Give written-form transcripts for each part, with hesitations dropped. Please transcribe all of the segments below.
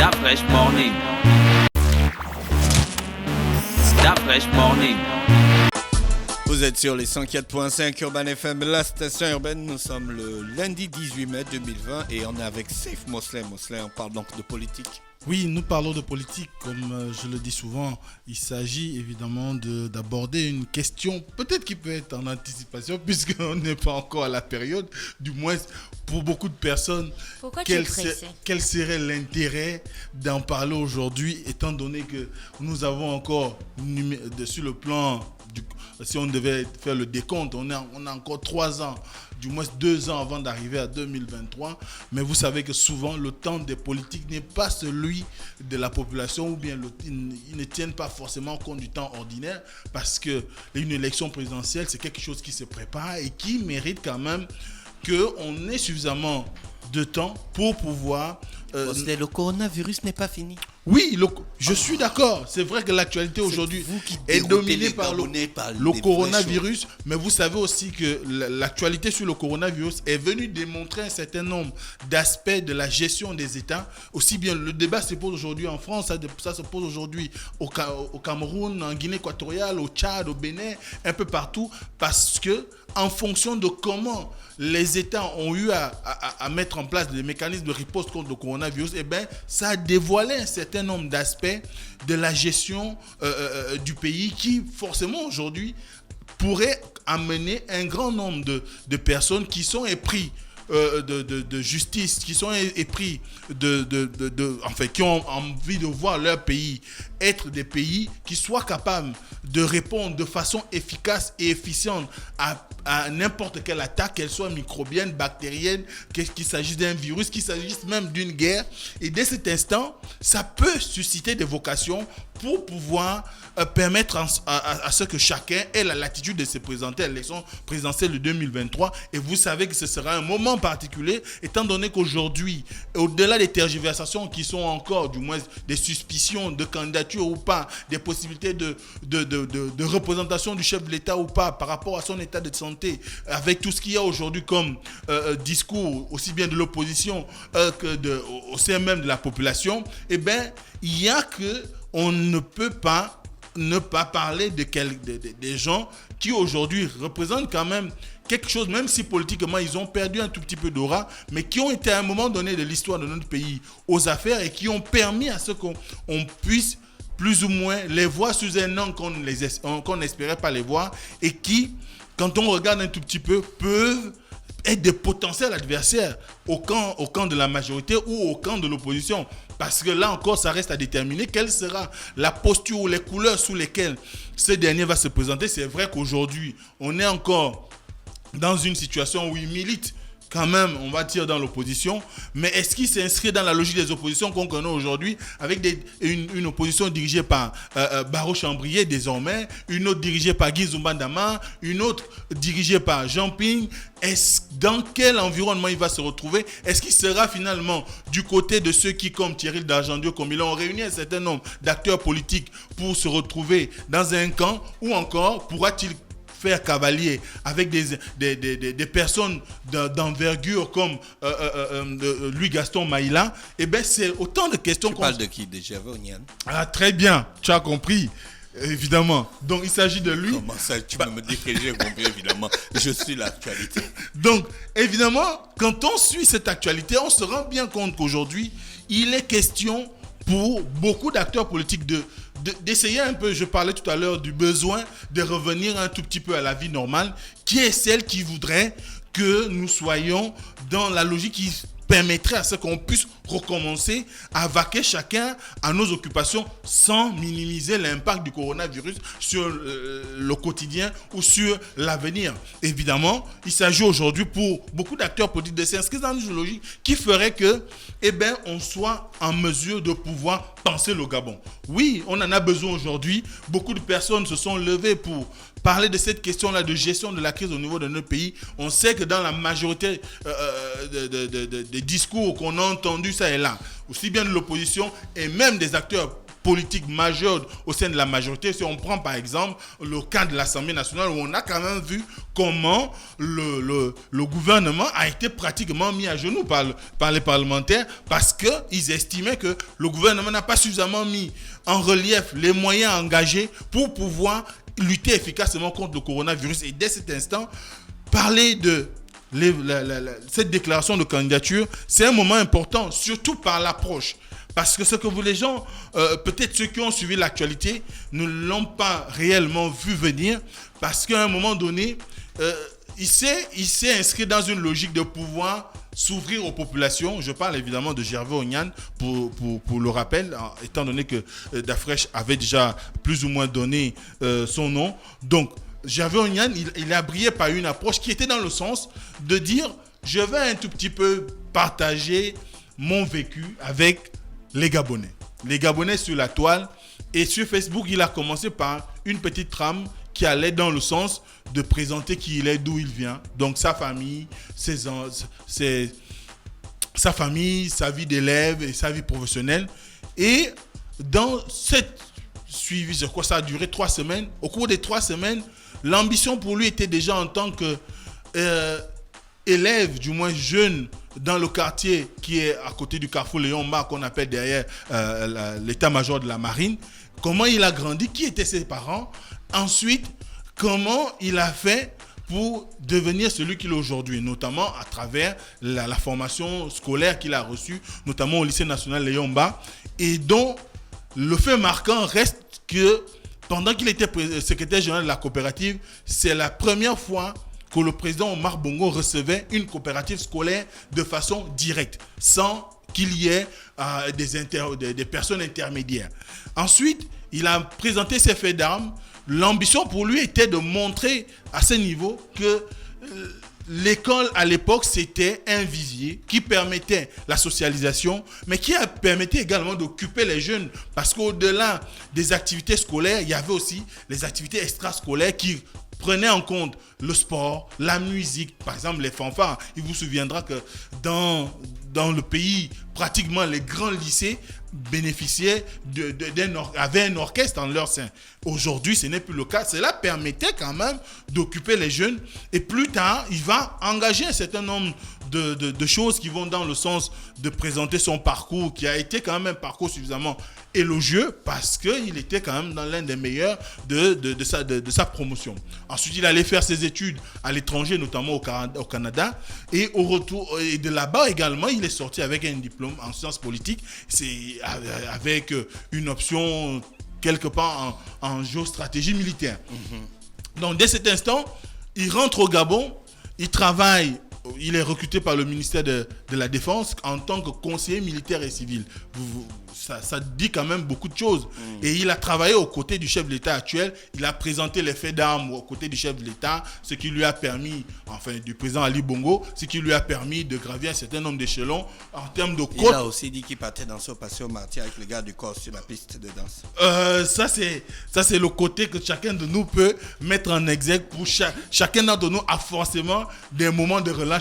That fresh morning. That fresh morning. Vous êtes sur les 104.5 Urban FM, la station urbaine. Nous sommes le lundi 18 mai 2020 et on est avec Saif Moslem. Moslem, on parle donc de politique. Oui, nous parlons de politique, comme je le dis souvent. Il s'agit évidemment d'aborder une question, peut-être qui peut être en anticipation, puisqu'on n'est pas encore à la période, du moins pour beaucoup de personnes. Pourquoi tu es pressé ? Quel serait l'intérêt d'en parler aujourd'hui, étant donné que nous avons encore, sur le plan, si on devait faire le décompte, on a encore 3 ans, du moins 2 ans avant d'arriver à 2023. Mais vous savez que souvent, le temps des politiques n'est pas celui de la population, ou bien ils ne tiennent pas forcément compte du temps ordinaire, parce qu'une élection présidentielle, c'est quelque chose qui se prépare et qui mérite quand même qu'on ait suffisamment de temps pour pouvoir... Le coronavirus n'est pas fini. Oui, je suis d'accord. C'est vrai que l'actualité aujourd'hui est dominée par le coronavirus. Mais vous savez aussi que l'actualité sur le coronavirus est venue démontrer un certain nombre d'aspects de la gestion des États. Aussi bien, le débat se pose aujourd'hui en France, ça se pose aujourd'hui au Cameroun, en Guinée équatoriale, au Tchad, au Bénin, un peu partout. Parce que, en fonction de comment les États ont eu à mettre en place des mécanismes de riposte contre le coronavirus, eh ben, ça a dévoilé un certain nombre d'aspects de la gestion du pays qui, forcément, aujourd'hui, pourrait amener un grand nombre de personnes qui sont épris de justice, qui sont épris qui ont envie de voir leur pays être des pays qui soient capables de répondre de façon efficace et efficiente à n'importe quelle attaque, qu'elle soit microbienne, bactérienne, qu'il s'agisse d'un virus, qu'il s'agisse même d'une guerre. Et dès cet instant, ça peut susciter des vocations pour pouvoir permettre à ce que chacun ait la latitude de se présenter à l'élection présidentielle de 2023. Et vous savez que ce sera un moment particulier, étant donné qu'aujourd'hui, au-delà des tergiversations qui sont encore, du moins des suspicions de candidature ou pas, des possibilités de représentation du chef de l'État ou pas par rapport à son état de santé, avec tout ce qu'il y a aujourd'hui comme discours, aussi bien de l'opposition au sein même de la population, eh bien, il y a que on ne peut pas ne pas parler des gens qui aujourd'hui représentent quand même quelque chose, même si politiquement ils ont perdu un tout petit peu d'aura, mais qui ont été à un moment donné de l'histoire de notre pays aux affaires et qui ont permis à ce qu'on puisse plus ou moins les voir sous un angle qu'on n'espérait pas les voir, et qui, quand on regarde un tout petit peu, peuvent être des potentiels adversaires au camp de la majorité ou au camp de l'opposition. Parce que là encore, ça reste à déterminer quelle sera la posture ou les couleurs sous lesquelles ce dernier va se présenter. C'est vrai qu'aujourd'hui, on est encore dans une situation où il milite quand même, on va dire, dans l'opposition. Mais est-ce qu'il s'inscrit dans la logique des oppositions qu'on connaît aujourd'hui, avec une opposition dirigée par Barreau Chambrier désormais, une autre dirigée par Guy Zumbandama, une autre dirigée par Jean Ping? Dans quel environnement il va se retrouver? Est-ce qu'il sera finalement du côté de ceux qui, comme Thierry Dargendieu, comme ils ont réuni un certain nombre d'acteurs politiques pour se retrouver dans un camp, ou encore pourra-t-il faire cavalier avec des personnes d'envergure comme Louis Gaston Maïla? Eh bien, c'est autant de questions. Tu parles de qui? De Gervais Onyan? Ah, très bien, tu as compris. Évidemment. Donc, il s'agit de lui. Comment ça, tu peux me dire que j'ai compris? Évidemment, je suis l'actualité. Donc, évidemment, quand on suit cette actualité, on se rend bien compte qu'aujourd'hui, il est question pour beaucoup d'acteurs politiques d'essayer un peu, je parlais tout à l'heure du besoin de revenir un tout petit peu à la vie normale, qui est celle qui voudrait que nous soyons dans la logique qui permettrait à ce qu'on puisse recommencer à vaquer chacun à nos occupations sans minimiser l'impact du coronavirus sur le quotidien ou sur l'avenir. Évidemment, il s'agit aujourd'hui pour beaucoup d'acteurs politiques de s'inscrire dans une logique qui ferait que, on soit en mesure de pouvoir penser le Gabon. Oui, on en a besoin aujourd'hui. Beaucoup de personnes se sont levées pour parler de cette question-là de gestion de la crise au niveau de notre pays. On sait que dans la majorité des discours qu'on a entendus ça et là, aussi bien de l'opposition et même des acteurs politiques majeures au sein de la majorité. Si on prend par exemple le cas de l'Assemblée nationale, où on a quand même vu comment le gouvernement a été pratiquement mis à genoux par les parlementaires parce qu'ils estimaient que le gouvernement n'a pas suffisamment mis en relief les moyens engagés pour pouvoir lutter efficacement contre le coronavirus. Et dès cet instant, parler de cette déclaration de candidature, c'est un moment important, surtout par l'approche. Parce que ce que les gens, peut-être ceux qui ont suivi l'actualité, ne l'ont pas réellement vu venir, parce qu'à un moment donné, il s'est inscrit dans une logique de pouvoir s'ouvrir aux populations. Je parle évidemment de Gervais Onyan pour le rappel, étant donné que Dafresh avait déjà plus ou moins donné son nom. Donc, Gervais Onyan, il a brillé par une approche qui était dans le sens de dire je vais un tout petit peu partager mon vécu avec les Gabonais. Les Gabonais sur la toile. Et sur Facebook, il a commencé par une petite trame qui allait dans le sens de présenter qui il est, d'où il vient. Donc sa famille, sa famille, sa vie d'élève et sa vie professionnelle. Et dans cette suivi, je crois que ça a duré 3 semaines. Au cours des 3 semaines, l'ambition pour lui était déjà en tant que élève, du moins jeune, dans le quartier qui est à côté du carrefour Léon Mba, qu'on appelle derrière l'état-major de la marine. Comment il a grandi, qui étaient ses parents. Ensuite, comment il a fait pour devenir celui qu'il est aujourd'hui, notamment à travers la formation scolaire qu'il a reçue, notamment au lycée national Léon Mba, et dont le fait marquant reste que pendant qu'il était secrétaire général de la coopérative, c'est la première fois que le président Omar Bongo recevait une coopérative scolaire de façon directe, sans qu'il y ait des personnes intermédiaires. Ensuite, il a présenté ses faits d'armes. L'ambition pour lui était de montrer à ce niveau que l'école à l'époque c'était un visier qui permettait la socialisation, mais qui permettait également d'occuper les jeunes, parce qu'au-delà des activités scolaires, il y avait aussi les activités extrascolaires qui prenaient en compte le sport, la musique, par exemple les fanfares. Il vous souviendra que dans le pays, pratiquement les grands lycées bénéficiaient avaient un orchestre en leur sein. Aujourd'hui, ce n'est plus le cas. Cela permettait quand même d'occuper les jeunes. Et plus tard, il va engager un certain nombre de choses qui vont dans le sens de présenter son parcours, qui a été quand même un parcours suffisamment élogieux, parce qu'il était quand même dans l'un des meilleurs de sa promotion. Ensuite, il allait faire ses études à l'étranger, notamment au Canada. Et au retour, et de là-bas également, il est sorti avec un diplôme en sciences politiques. C'est avec une option quelque part en géostratégie militaire. Donc, dès cet instant, il rentre au Gabon, il travaille. Il est recruté par le ministère de la Défense en tant que conseiller militaire et civil. Ça dit quand même beaucoup de choses. Et il a travaillé aux côtés du chef de l'État actuel. Il a présenté les faits d'armes aux côtés du chef de l'État, ce qui lui a permis, enfin du président Ali Bongo, ce qui lui a permis de gravir un certain nombre d'échelons en termes de côte. Il a aussi dit qu'il partait danser au Passion Marty avec le gars du corps sur la piste de danse. Ça c'est le côté que chacun de nous peut mettre en exergue. Pour chacun d'entre nous a forcément des moments de relâchement.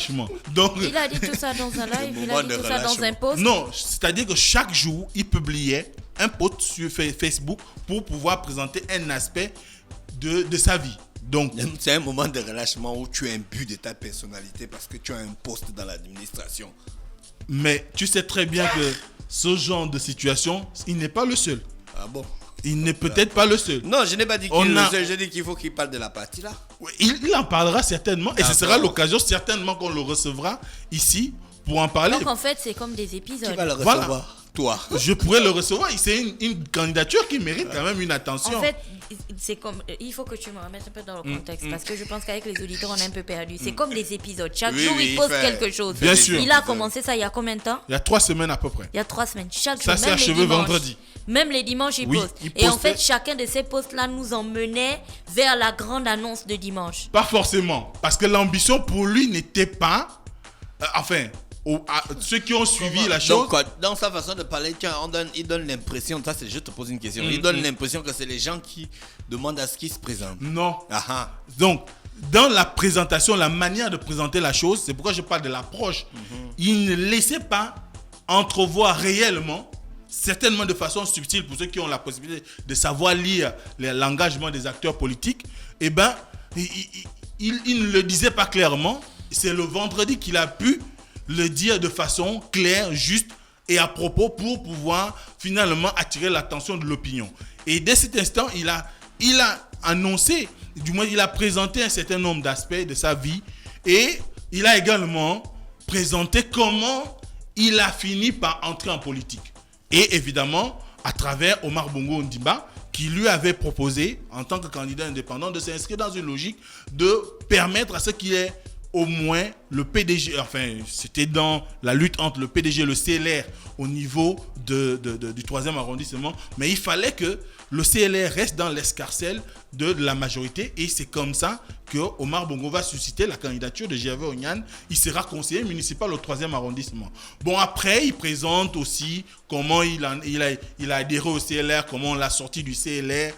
Donc, il a dit tout ça dans un live, il a dit tout ça dans un post. Non, c'est-à-dire que chaque jour, il publiait un post sur Facebook pour pouvoir présenter un aspect de sa vie. Donc, c'est un moment de relâchement où tu es imbu de ta personnalité parce que tu as un poste dans l'administration. Mais tu sais très bien que ce genre de situation, il n'est pas le seul. Ah bon? Il n'est peut-être pas le seul. Non, je n'ai pas dit qu'il est le seul. Je dis qu'il faut qu'il parle de la partie là. Il en parlera certainement. Et ce sera l'occasion certainement qu'on le recevra ici pour en parler. Donc en fait, c'est comme des épisodes. Qui va le recevoir? Voilà. Toi. Je pourrais le recevoir. C'est une candidature qui mérite quand même une attention. En fait, c'est comme. Il faut que tu me remettes un peu dans le contexte parce que je pense qu'avec les auditeurs, on est un peu perdu. C'est comme des épisodes. Chaque jour, il poste quelque chose. Bien sûr. Il a commencé ça il y a combien de temps? Il y a 3 semaines à peu près. Il y a 3 semaines. Chaque ça jour, s'est achevé vendredi. Même les dimanches, il poste. Et en fait, chacun de ces posts-là nous emmenait vers la grande annonce de dimanche. Pas forcément. Parce que l'ambition pour lui n'était pas. Ceux qui ont suivi la chose. Donc, dans sa façon de parler, il donne l'impression, ça c'est, je te pose une question, il donne l'impression que c'est les gens qui demandent à ce qu'ils se présentent. Non. Donc, dans la présentation, la manière de présenter la chose, c'est pourquoi je parle de l'approche. Il ne laissait pas entrevoir réellement certainement de façon subtile pour ceux qui ont la possibilité de savoir lire l'engagement des acteurs politiques, eh ben, il ne le disait pas clairement. C'est le vendredi qu'il a pu le dire de façon claire, juste et à propos pour pouvoir finalement attirer l'attention de l'opinion. Et dès cet instant, il a annoncé, du moins il a présenté un certain nombre d'aspects de sa vie et il a également présenté comment il a fini par entrer en politique. Et évidemment, à travers Omar Bongo Ondimba, qui lui avait proposé, en tant que candidat indépendant, de s'inscrire dans une logique de permettre à ce qu'il ait au moins le PDG, enfin, c'était dans la lutte entre le PDG et le CLR au niveau du 3e arrondissement, mais il fallait que le CLR reste dans l'escarcelle de la majorité et c'est comme ça que Omar Bongo va susciter la candidature de Gervais Onyan. Il sera conseiller municipal au 3e arrondissement. Bon, après, il présente aussi comment il a adhéré au CLR, comment on l'a sorti du CLR,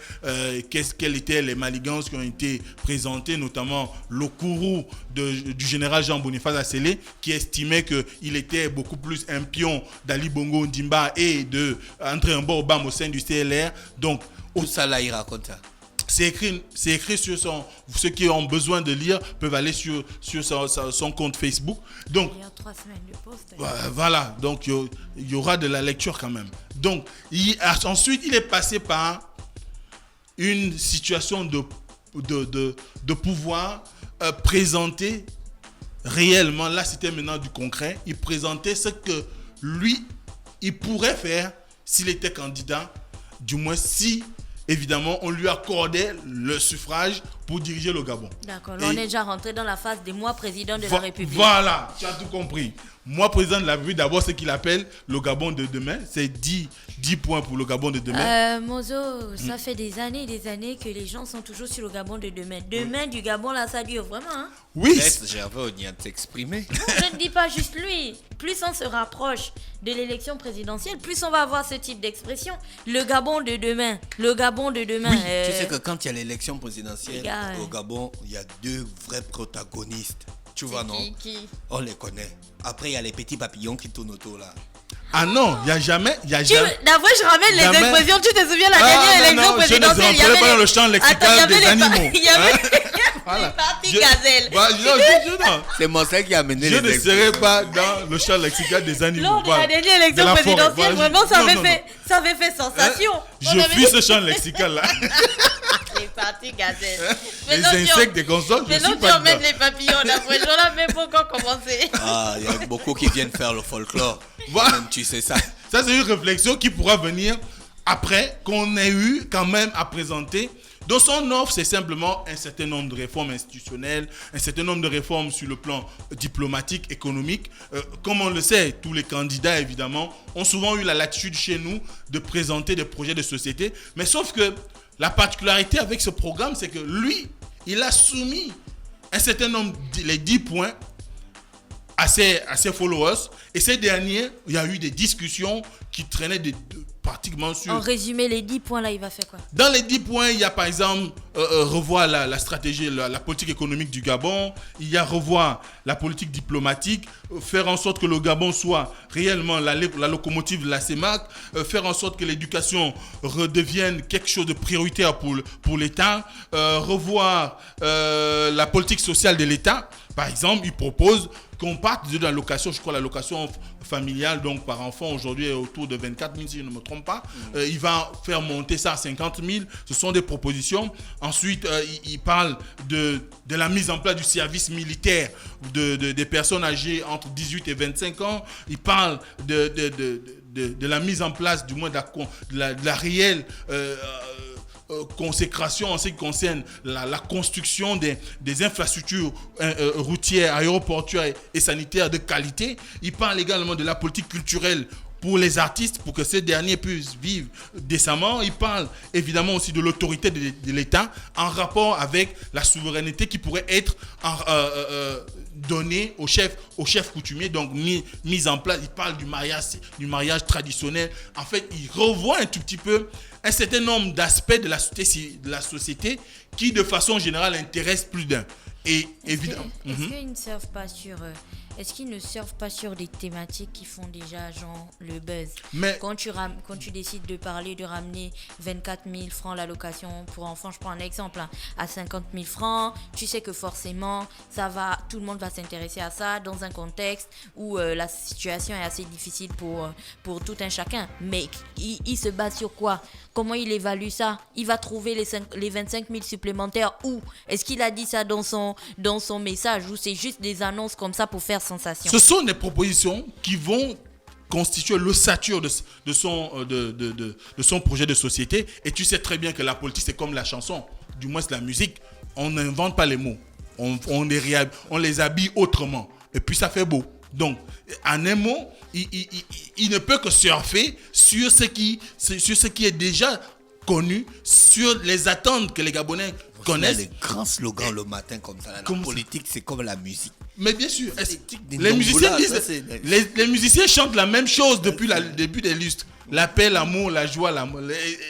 quelles étaient les manigances qui ont été présentées, notamment l'Okourou du général Jean-Boniface Assélé, qui estimait qu'il était beaucoup plus un pion d'Ali Bongo Ondimba et de André Mbobam au sein du CLR. Donc, où ça là, il raconte ça? C'est écrit sur ceux qui ont besoin de lire peuvent aller sur son compte Facebook. Donc, il y a 3 semaines de poste. Voilà, donc il y aura de la lecture quand même. Donc, ensuite, il est passé par une situation de pouvoir présenter réellement, là c'était maintenant du concret, il présentait ce que lui, il pourrait faire s'il était candidat, du moins si évidemment, on lui accordait le suffrage pour diriger le Gabon. D'accord, là, on est déjà rentré dans la phase des mois président de la République. Voilà, tu as tout compris. Moi, président de la République, d'abord, ce qu'il appelle le Gabon de demain, c'est 10 points pour le Gabon de demain. Mozo, ça fait des années que les gens sont toujours sur le Gabon de demain. Demain, du Gabon, là, ça dure vraiment. Hein? Oui. Laisse Gervais Onyan t'exprimer. Non, je ne dis pas juste lui. Plus on se rapproche de l'élection présidentielle, plus on va avoir ce type d'expression. Le Gabon de demain. Le Gabon de demain. Oui, tu sais que quand il y a l'élection présidentielle au Gabon, il y a 2 vrais protagonistes. Tu vois, non? Qui On les connaît. Après, il y a les petits papillons qui tournent autour là. Ah non, il n'y a jamais. D'abord, je ramène les expressions. Tu te souviens la dernière élection présidentielle? Je ne rentrerai pas dans le champ lexical des animaux. Il y avait les parties gazelles. C'est Moselle qui a amené les expressions. Je ne serai pas dans le champ lexical des animaux. Lors de la dernière élection présidentielle, vraiment, ça avait fait sensation. Je fuis ce champ lexical là. Les parties gazelles. Les insectes des consoles, je suis pas dedans. Même les papillons d'après jour là, même pour qu'on commence. Ah, il y a beaucoup qui viennent faire le folklore. Voilà. Tu sais ça. Ça, c'est une réflexion qui pourra venir après qu'on ait eu quand même à présenter. Dans son offre, c'est simplement un certain nombre de réformes institutionnelles, un certain nombre de réformes sur le plan diplomatique, économique. Comme on le sait, tous les candidats, évidemment, ont souvent eu la latitude chez nous de présenter des projets de société. Mais sauf que la particularité avec ce programme, c'est que lui, il a soumis un certain nombre, les 10 points, à ses followers. Et ces derniers, il y a eu des discussions qui traînaient pratiquement sur... En résumé, les 10 points là, il va faire quoi? Dans les 10 points, il y a par exemple revoir la stratégie, la politique économique du Gabon. Il y a revoir la politique diplomatique, faire en sorte que le Gabon soit réellement la locomotive de la CEMAC, faire en sorte que l'éducation redevienne quelque chose de prioritaire pour l'État, revoir la politique sociale de l'État. Par exemple, il propose qu'on parte de l'allocation, je crois l'allocation familiale, donc par enfant, aujourd'hui est autour de 24 000 si je ne me trompe pas. Il va faire monter ça à 50 000. Ce sont des propositions. Ensuite, il parle de la mise en place du service militaire des personnes âgées entre 18 et 25 ans. Il parle de la mise en place, du moins de la réelle... consécration en ce qui concerne la construction des infrastructures routières, aéroportuaires et sanitaires de qualité. Il parle également de la politique culturelle pour les artistes, pour que ces derniers puissent vivre décemment. Il parle évidemment aussi de l'autorité de l'État en rapport avec la souveraineté qui pourrait être donnée au chef coutumier, donc mise en place. Il parle du mariage traditionnel. En fait, il revoit un tout petit peu un certain nombre d'aspects de la société qui, de façon générale, intéressent plus d'un. Et évidemment... Est-ce qu'ils ne servent pas sur est-ce qu'ils ne surfent pas sur des thématiques qui font déjà genre le buzz? Mais Quand tu décides de parler de ramener 24 000 francs l'allocation pour enfants, je prends un exemple, hein, à 50 000 francs, tu sais que forcément tout le monde va s'intéresser à ça dans un contexte où la situation est assez difficile pour tout un chacun. Mais il se base sur quoi? Comment il évalue ça? Il va trouver les 25 000 supplémentaires où? Est-ce qu'il a dit ça dans son message ou c'est juste des annonces comme ça pour faire sensation? ce sont des propositions qui vont constituer l'ossature de son projet de société. Et tu sais très bien que la politique, c'est comme la chanson, du moins c'est la musique. On n'invente pas les mots. On les habille autrement. Et puis ça fait beau. Donc, en un mot, il ne peut que surfer sur ce qui est déjà connu, sur les attentes que les Gabonais connaissent. Les grands slogans le matin comme ça. La politique, c'est comme la musique. Mais bien sûr, les musiciens chantent la même chose depuis le début des lustres. La paix, l'amour, la joie,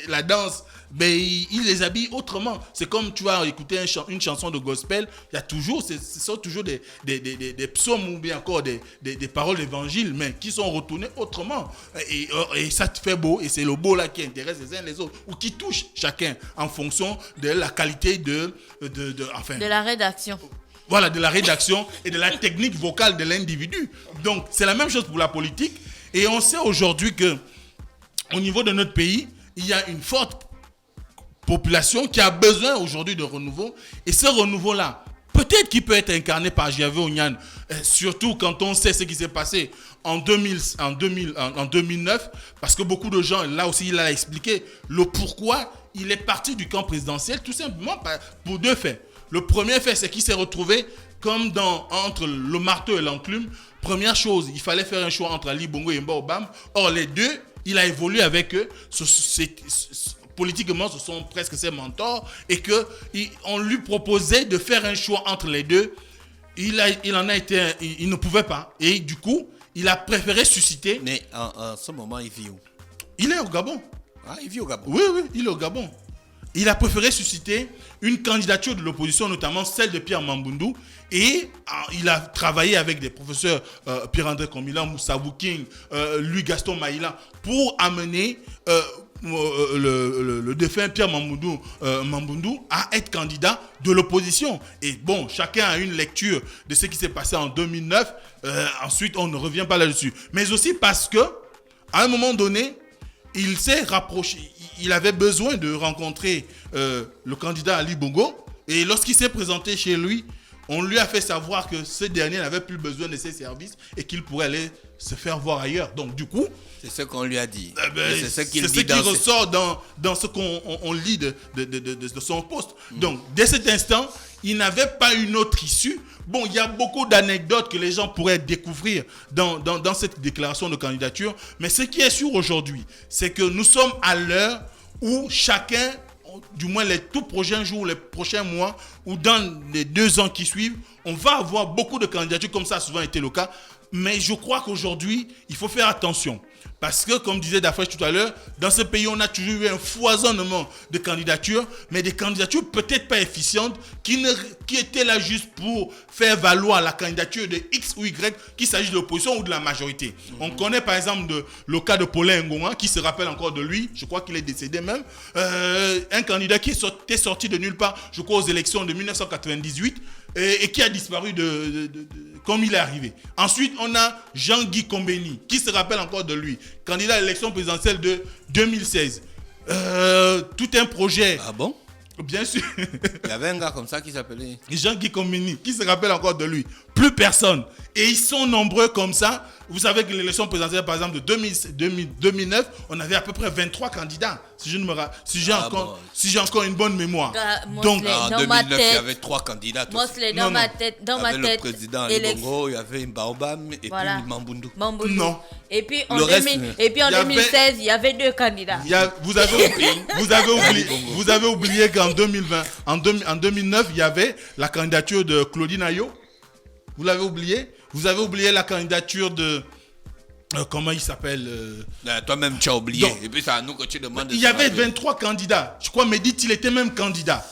la danse. Mais ils les habillent autrement. C'est comme tu vas écouter une chanson de gospel, il y a toujours, ce sont toujours des psaumes ou bien encore des paroles d'évangile, mais qui sont retournées autrement. Et ça te fait beau, et c'est le beau là qui intéresse les uns les autres, ou qui touche chacun en fonction de la qualité de la rédaction. Voilà, de la rédaction et de la technique vocale de l'individu. Donc, c'est la même chose pour la politique. Et on sait aujourd'hui que au niveau de notre pays, il y a une forte population qui a besoin aujourd'hui de renouveau. Et ce renouveau-là, peut-être qu'il peut être incarné par Javé Onyan, surtout quand on sait ce qui s'est passé en 2009, parce que beaucoup de gens, là aussi il a expliqué le pourquoi il est parti du camp présidentiel, tout simplement pour deux faits. Le premier fait, c'est qu'il s'est retrouvé comme entre le marteau et l'enclume. Première chose, il fallait faire un choix entre Ali Bongo et Mba Obama. Or, les deux, il a évolué avec eux. Politiquement, ce sont presque ses mentors. Et qu'on lui proposait de faire un choix entre les deux. Il ne pouvait pas. Et du coup, il a préféré susciter. Mais en ce moment, il vit où? Il est au Gabon. Ah, il vit au Gabon? Oui, il est au Gabon. Il a préféré susciter une candidature de l'opposition, notamment celle de Pierre Mamboundou. Et il a travaillé avec des professeurs Pierre-André Komila, Moussa King, Louis Gaston Maïla, pour amener le défunt Pierre Mamboundou à être candidat de l'opposition. Et bon, chacun a une lecture de ce qui s'est passé en 2009. Ensuite, on ne revient pas là-dessus. Mais aussi parce que, à un moment donné, il s'est rapproché. Il avait besoin de rencontrer le candidat Ali Bongo. Et lorsqu'il s'est présenté chez lui, on lui a fait savoir que ce dernier n'avait plus besoin de ses services et qu'il pourrait aller se faire voir ailleurs. Donc du coup, c'est ce qu'on lui a dit. C'est ce qui ressort dans ce qu'on lit de son poste. Donc dès cet instant, il n'avait pas une autre issue. Bon, il y a beaucoup d'anecdotes que les gens pourraient découvrir dans cette déclaration de candidature. Mais ce qui est sûr aujourd'hui, c'est que nous sommes à l'heure où chacun, du moins les tout prochains jours, les prochains mois, ou dans les 2 ans qui suivent, on va avoir beaucoup de candidatures, comme ça a souvent été le cas. Mais je crois qu'aujourd'hui, il faut faire attention. Parce que, comme disait Dafresh tout à l'heure, dans ce pays, on a toujours eu un foisonnement de candidatures, mais des candidatures peut-être pas efficientes, qui étaient là juste pour faire valoir la candidature de X ou Y, qu'il s'agisse de l'opposition ou de la majorité. On connaît par exemple le cas de Paulin Ngonga, qui se rappelle encore de lui, je crois qu'il est décédé même, un candidat qui était sorti de nulle part, je crois aux élections de 1998, et qui a disparu comme il est arrivé. Ensuite, on a Jean-Guy Kombeni, qui se rappelle encore de lui, candidat à l'élection présidentielle de 2016. Tout un projet. Ah bon? Bien sûr. Il y avait un gars comme ça qui s'appelait Jean-Guy Kombeni, qui se rappelle encore de lui. Plus personne. Et ils sont nombreux comme ça. Vous savez que l'élection présidentielle, par exemple, de 2009, on avait à peu près 23 candidats. Si j'ai encore une bonne mémoire. Donc, en 2009, il y avait 3 candidats. Dans ma tête. Le président Ali Bongo, il y avait Mbaobam et voilà. puis Mamboundou. Non. Et puis en 2016, il y avait 2 candidats. Vous avez oublié qu'en 2020, en 2009, il y avait la candidature de Claudine Ayo. Vous l'avez oublié? Vous avez oublié la candidature de... comment il s'appelle toi-même, tu as oublié. Donc, et puis c'est à nous que tu demandes. Il y avait 23 candidats. Je crois, Mehdi, il était même candidat.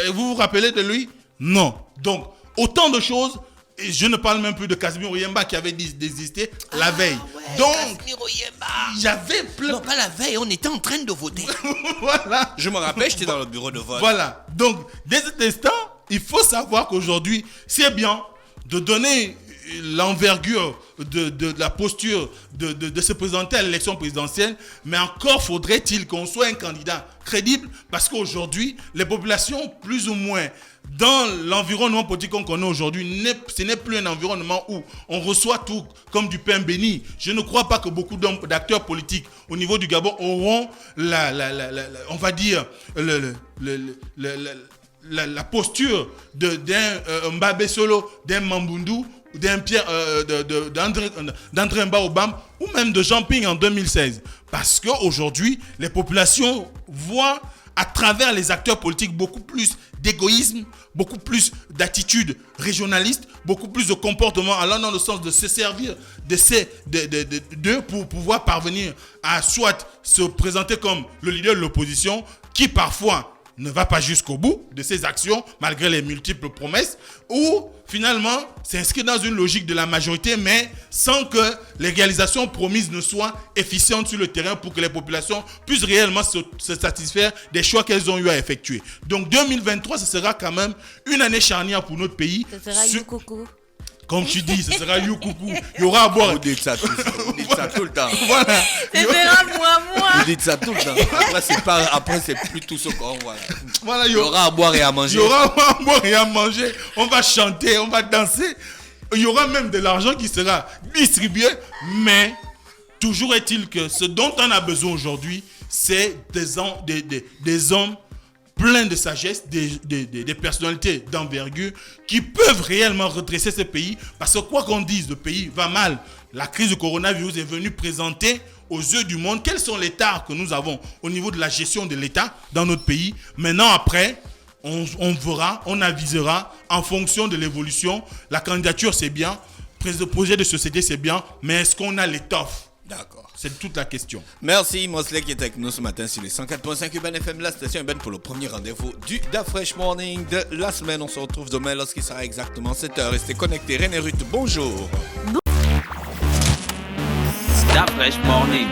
Vous vous rappelez de lui? Non. Donc, autant de choses Et je ne parle même plus de Casimir Oyemba qui avait désisté la veille. Ouais, Donc, Casimir Oyemba. il y avait plein... Non, pas la veille, on était en train de voter. Voilà. Je me rappelle, j'étais dans le bureau de vote. Voilà. Donc, dès cet instant, il faut savoir qu'aujourd'hui, c'est bien de donner l'envergure de la posture de se présenter à l'élection présidentielle, mais encore faudrait-il qu'on soit un candidat crédible, parce qu'aujourd'hui, les populations, plus ou moins, dans l'environnement politique qu'on connaît aujourd'hui, ce n'est plus un environnement où on reçoit tout comme du pain béni. Je ne crois pas que beaucoup d'acteurs politiques au niveau du Gabon auront on va dire, la posture d'un Mbabe Solo, d'un Mambundu, d'un Pierre, d'André Mbaobam ou même de Jean Ping en 2016. Parce qu'aujourd'hui, les populations voient à travers les acteurs politiques beaucoup plus d'égoïsme, beaucoup plus d'attitude régionaliste, beaucoup plus de comportement allant dans le sens de se servir d'eux pour pouvoir parvenir à soit se présenter comme le leader de l'opposition qui parfois ne va pas jusqu'au bout de ses actions malgré les multiples promesses, ou finalement s'inscrit dans une logique de la majorité mais sans que les réalisations promises ne soient efficientes sur le terrain pour que les populations puissent réellement se satisfaire des choix qu'elles ont eu à effectuer. Donc 2023, ce sera quand même une année charnière pour notre pays. Ce sera Youkoukou. Comme tu dis, ce sera Youkoukou. Il y aura à boire. Vous dites ça tout le temps. Voilà. Ce sera moi. Vous dites ça tout le temps. Après, c'est plus tout ce qu'on voit. Voilà, Il y aura à boire et à manger. Il y aura à boire et à manger. On va chanter, on va danser. Il y aura même de l'argent qui sera distribué. Mais toujours est-il que ce dont on a besoin aujourd'hui, c'est des hommes pleins de sagesse, des personnalités d'envergure qui peuvent réellement redresser ce pays. Parce que quoi qu'on dise, le pays va mal. La crise du coronavirus est venue présenter aux yeux du monde quels sont les tares que nous avons au niveau de la gestion de l'État dans notre pays. Maintenant, après, on verra, on avisera en fonction de l'évolution. La candidature, c'est bien. Le projet de société, c'est bien. Mais est-ce qu'on a l'étoffe? D'accord. C'est toute la question. Merci Mosley qui est avec nous ce matin sur les 104.5 Urban FM, la station urbaine pour le premier rendez-vous du Da Fresh Morning de la semaine. On se retrouve demain lorsqu'il sera exactement 7h. Restez connectés. René Ruth, bonjour. Da Fresh Morning.